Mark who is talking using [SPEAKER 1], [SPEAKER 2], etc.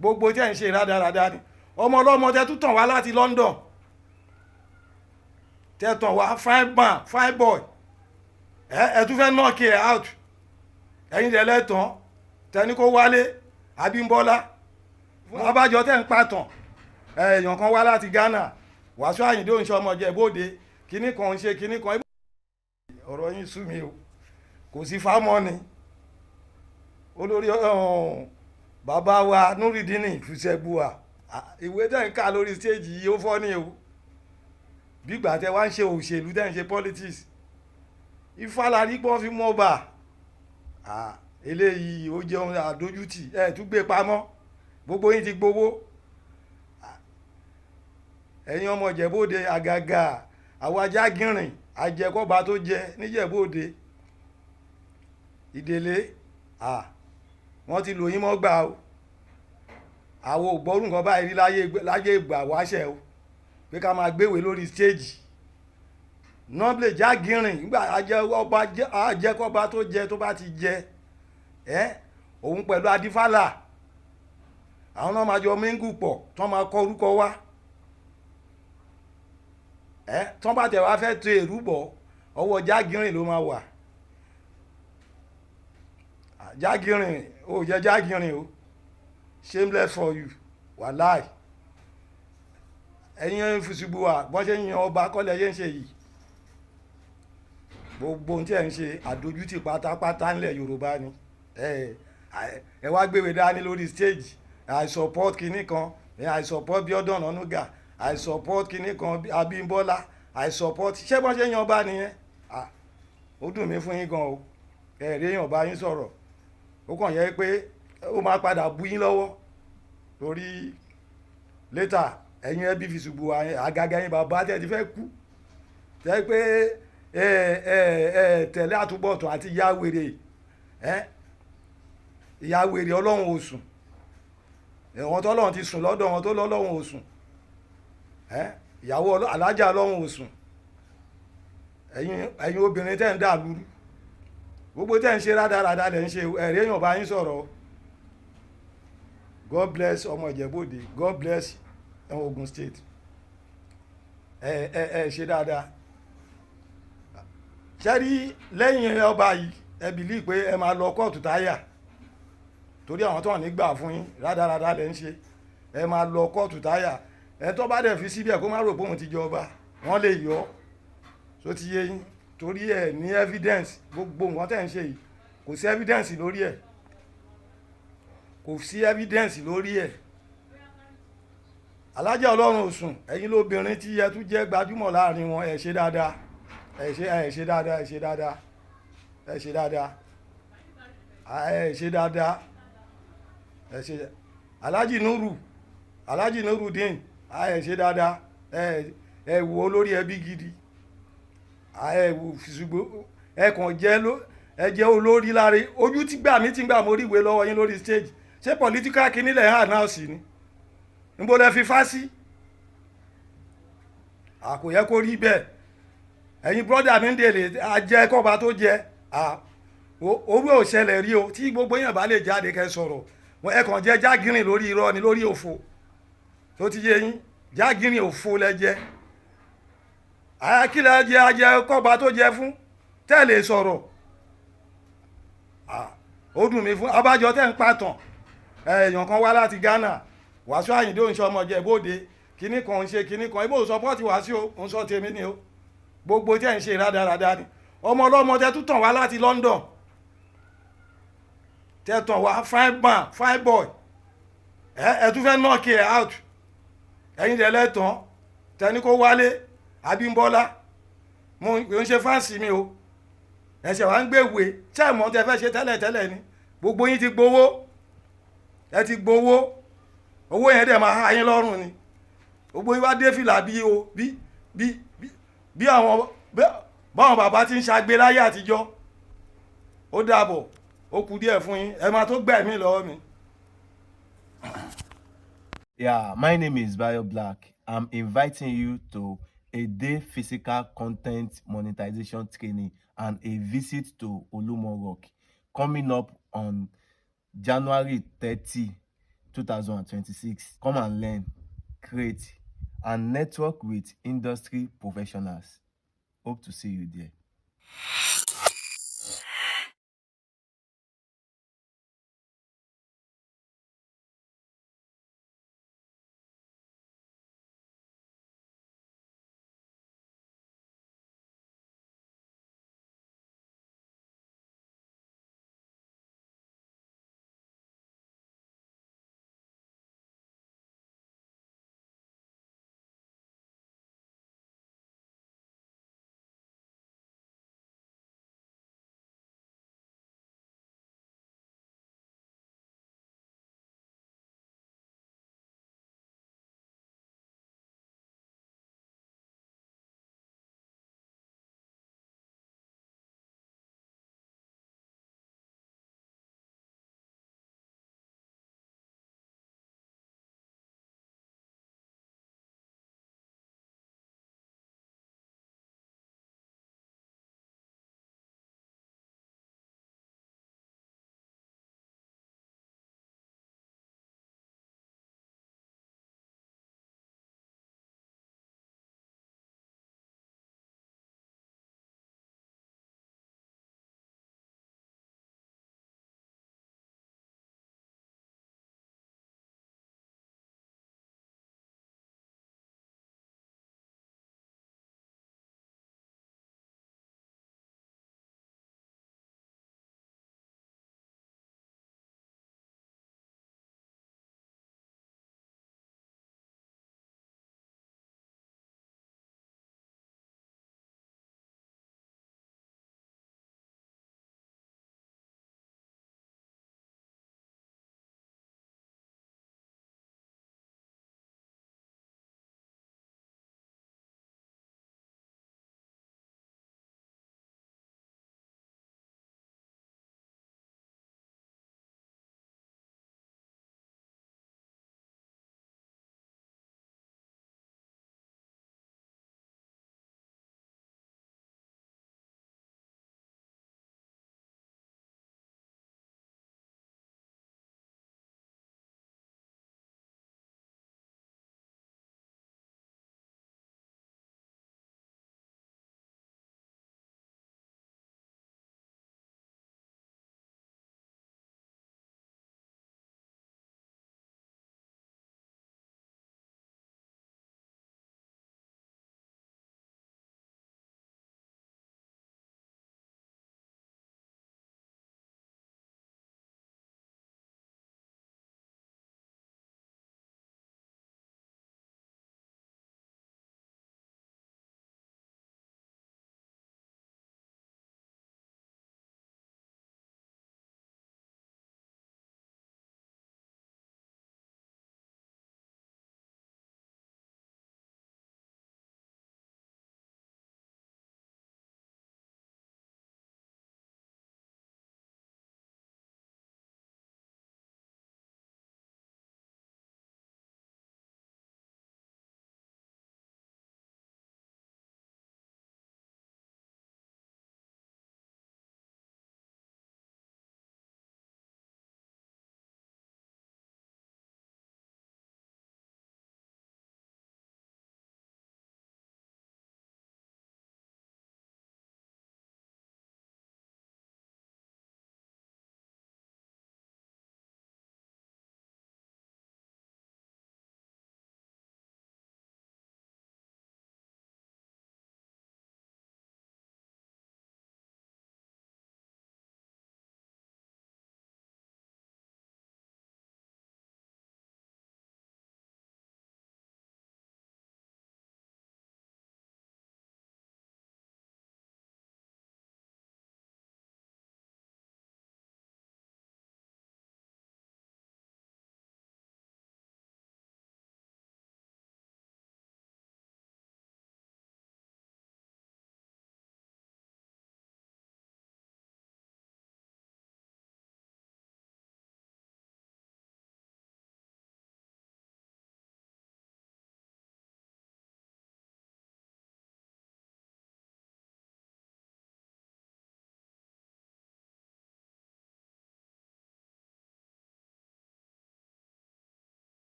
[SPEAKER 1] gbogbo tẹ́ ń ṣe rádaràda ni ọmọ ọlọ́mọ tẹ́ tún tàn wá láti London tẹ́ tàn wá fine man fine boy ẹ tún fẹ́ knock ẹ̀ out ẹ̀yin dẹ̀ lẹ́tàn tẹ́ni kó wálé Abímbọ́lá abájọ tẹ́ ń pàtàn èèyàn kan wá láti Ghana Wasiu Ayinde ń ṣe ọmọ Ìjẹ̀bú-Òde kíní kan ń ṣe kíní kan ọ̀rọ̀ yín sú mi o kò sí fámọ́ni olórí bàbá wa Nuridini Fusebua ìwé tẹ́ ń kà lórí stage yìí ó fọ́ ní o bígbà tẹ́ wá ń ṣe òṣèlú tẹ́ ń ṣe politics ìfàlàrí pọ́n fi mọ́ bà eléyìí ó jẹun àdójútì ẹ̀ tún gbé pamọ́ gbogbo yín ti gbowó ẹ̀yin ọmọ Ìjẹ̀bú-Òde àgàgà àwọn Ajágìnrìn ajẹkọ́ba tó jẹ níjẹ̀bú-Òde Ìdèlé wọ́n ti lò yín mọ́ gbà o àwọn ògbọ́rùn kan báyìí láyé ìgbà wáṣẹ̀ o pé ká máa gbéwèé lórí stage nọ́bìlẹ̀ Jágìnrìn nígbà ajẹkọ́ba tó jẹ tó bá ti jẹ òun pẹ̀lú Adífálà àwọn náà máa jọ míngù pọ̀ tán máa kọ orúkọ wá tán bá tẹ̀ wá fẹ́ tó èrú bọ̀ ọwọ́ Jágìnrìn ló máa wà Jágìnrìn ó jẹ́ Jágìnrìn o shameless for you wàláì ẹ̀yin Fusebua bọ́n ṣe yan ọba kọ́lẹ̀ yẹn ń ṣe yìí gbogbo ohun tí ẹ̀ ń ṣe àdójútì pátápátá ńlẹ̀ Yorùbá ni ẹ wá gbéwèé dání lórí stage I support kinní kan I support Biodun Onuga I support kinní kan Abímbọ́lá I support ṣé bọ́n ṣe yan ọba nìyẹn ó dùn mí fún yín gan o ẹ̀rí èèyàn bá yín sọ̀rọ̀ ó kàn yẹ pé ó máa padà bú yín lọ́wọ́ torí létà ẹ̀yin ẹbí Fusebua àgàgà yín bàbá tẹ́ ti fẹ́ kú tẹ́ pé tẹ̀lé àtúbọ̀tán àti ìyá wèrè Ọlọ́run ò sùn wọn tó Ọlọ́run ti sùn lọ́dọ̀ wọn tó lọ́lọ́run ò sùn ìyàwó alájà Ọlọ́run ò sùn ẹ̀yin obìnrin tẹ́ ń dà lúrú gbogbo tẹ́ ń ṣe rádaràda lẹ́ ń ṣe ẹ̀rí èèyàn bá yín sọ̀rọ̀ God bless ọmọ Ìjẹ̀bú-Òde God bless Ogun State ṣe dáadáa ṣẹ́rí lẹ́yìn ọba yìí ẹ bìlí pé ẹ máa lọ kóòtù táyà torí àwọn tó wà nígbà fún yín rádaràda lẹ́ ń ṣe ẹ máa lọ kóòtù táyà ẹ tó bá dẹ̀ fi síbẹ̀ kó má rò pé òun ti jọba wọ́n lè yọ tó ti yé yín torí ẹ ní evidence gbogbo nǹkan tẹ̀ ń ṣe yìí kò sí evidence lórí ẹ̀ kò sí evidence lórí ẹ̀ alájà Ọlọ́run ò sùn ẹ̀yin lóbìnrin tí ẹ tún jẹ́ gbajúmọ̀ láàrin wọn ẹ ṣe dáadáa ẹ ṣe dáadáa ẹ ṣe dáadáa ẹ ṣe dáadáa ẹ ṣe dáadáa ẹ ṣe Alhaji Nurudeen ẹ ṣe dáadáa ẹ wo olórí ẹbí gidi ẹ wo Fusebua ẹ kàn jẹ́ olórí láre ojú tí gbà mí ti gbà mo rí ìwé lọ́wọ́ yín lórí stage ṣé political kìíní lẹ̀ hàn náà sí ni níbo lẹ fi fá sí kò yẹ kó rí bẹ́ẹ̀ ẹ̀yin brọ́dà mi ń délé ajẹ́ kọ́ba tó jẹ orú ò ṣẹlẹ̀ rí o tí gbogbo yẹn bá lè jáde kẹ́ sọ̀rọ̀ ẹ kàn jẹ́ Jágìnrìn lórí irọ́ ni lórí òfo tó ti yé yín Jágìnrìn òfo lẹ jẹ́ kí lẹ jẹ́ ajẹ́ kọ́ba tó jẹ fún tẹ́lẹ̀ sọ̀rọ̀ ó dùn mí fún abájọ tẹ́ ń pàtàn èèyàn kan wá láti Ghana Wasiu Ayinde ń ṣe ọmọ Ìjẹ̀bú-Òde kíní kan ń ṣe kíní kan ibò sọpọ́ọ̀tì Wasiu ń sọ tèmi ni o gbogbo tẹ́ ń ṣe rádaràda ni ọmọ ọlọ́mọ tẹ́ tún tàn wá láti London tẹ́ tàn wá fine man fine boy ẹ tún fẹ́ knock ẹ̀ out ẹ̀yin dẹ̀ lẹ́tàn tẹ́ni kó wálé Abímbọ́lá mo ń ṣe fáǹsì mi o ẹ̀ṣẹ̀ wá ń gbèwé tẹ́ mọ́ tẹ́ fẹ́ ṣe tẹ́lẹ̀ ni gbogbo yín ti gbowó ẹ ti gbowó owó yẹn dẹ̀ máa há yín lọ́rùn ni gbogbo yín wá dé fìlà bí àwọn báwọn bàbá ti ń ṣàgbé láyé àtijọ́ ó dàbọ̀ ó kù díẹ̀ fún yín ẹ máa tó gbẹ̀mí lọ́wọ́ mi.
[SPEAKER 2] Yeah, my name is Bayo Black. I'm inviting you to a day physical content monetization training and a visit to Olumo Rock coming up on January 30, 2026. Come and learn, create, and network with industry professionals. Hope to see you there.